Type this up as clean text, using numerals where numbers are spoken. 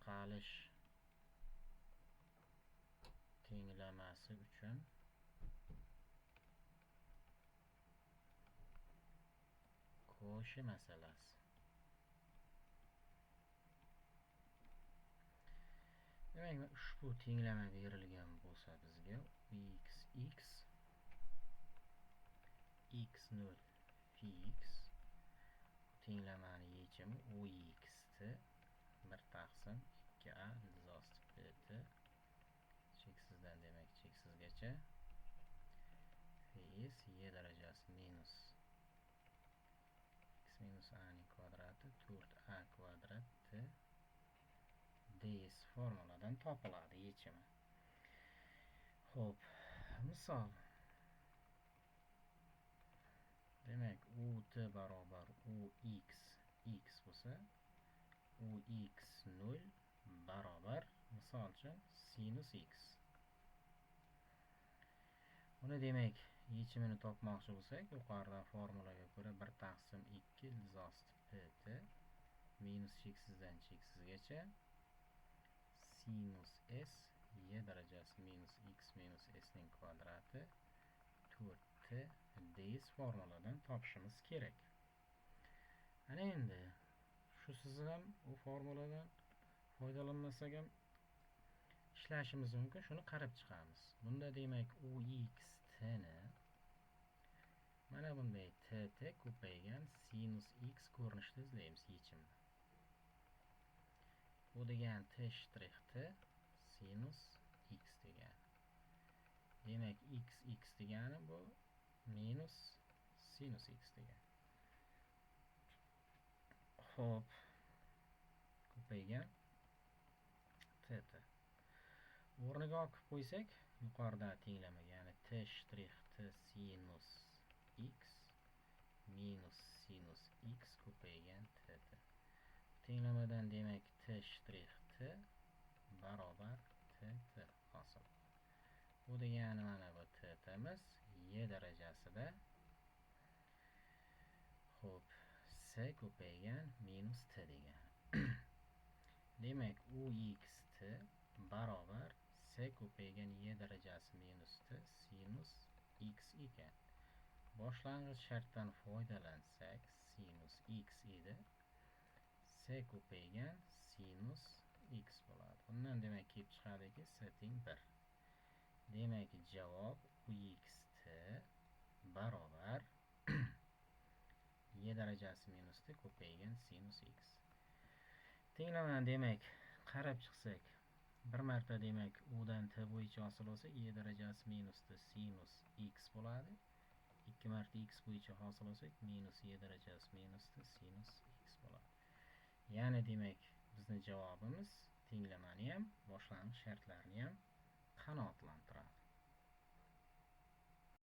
tarqalish tenglamasi uchun Cauchy masalasi. Demak, ushbu tenglama berilgan bo'lsa bizga x x0 fix tenglamani yechimi ox t 1 taqsim 2a ildizosi pt cheksizdan demak cheksizgacha fs y darajasi minus x minus a ning kvadrati 4a kvadrat t ds formuladan topiladi yechimi. Xo'p, misol demak ut barobar ux x bo'lsa ux0 barobar misol uchun sinus x. Buni demak yechimini topmoqchi bo'lsak, yuqoridan formulaga ko'ra 1 taqsim 2 ildizosi pt minus cheksizdan cheksizgacha sinus s y darajasi minus x minus s ning kvadrati 4t ds formuladan topishimiz kerak. Ana endi shusiz ham u formuladan foydalanmasak ham ishlashimiz mumkin. Shuni qarab chiqamiz. Bunda demak ox t ni mana bunday tt ko'paygan sinus x ko'rinishida izlaymiz yechimni. Bu degan t shtrix t sinus x degani. Demak x degani bu minus sinus x degani. Xo'p, ko'paygan tt. O'rniga olib qo'ysak, yuqorida tenglamaga, ya'ni t shtrix t sinus x minus sinus x ko'paygan tt. Tenglamadan demak t shtrix t barobar tt hosil. Bu degani mana bu tt'miz y darajasida. Xo'p, s ko'paygan minus t degani. Demak ox t barobar s ko'paygan y darajasi minus t sinus x ekan. Boshlang'ich shartdan foydalansak sinus x edi. S ko'paygan sinus x bo'ladi. Bundan demak kelib chiqadiki s teng 1. Demak javob ox t barobar y darajasi minus t ko'paygan sinus x. Tenglamani demak qarab chiqsak, bir marta demak u dan t bo'yicha hosil bo'lsa y darajasi minus t sinus x bo'ladi. 2 marta x bo'yicha hosil bo'lsa minus y darajasi minus t sinus x bo'ladi. Ya'ni demak bizning javobimiz tenglamani ham, boshlang'ich shartlarni ham qanoatlantiradi.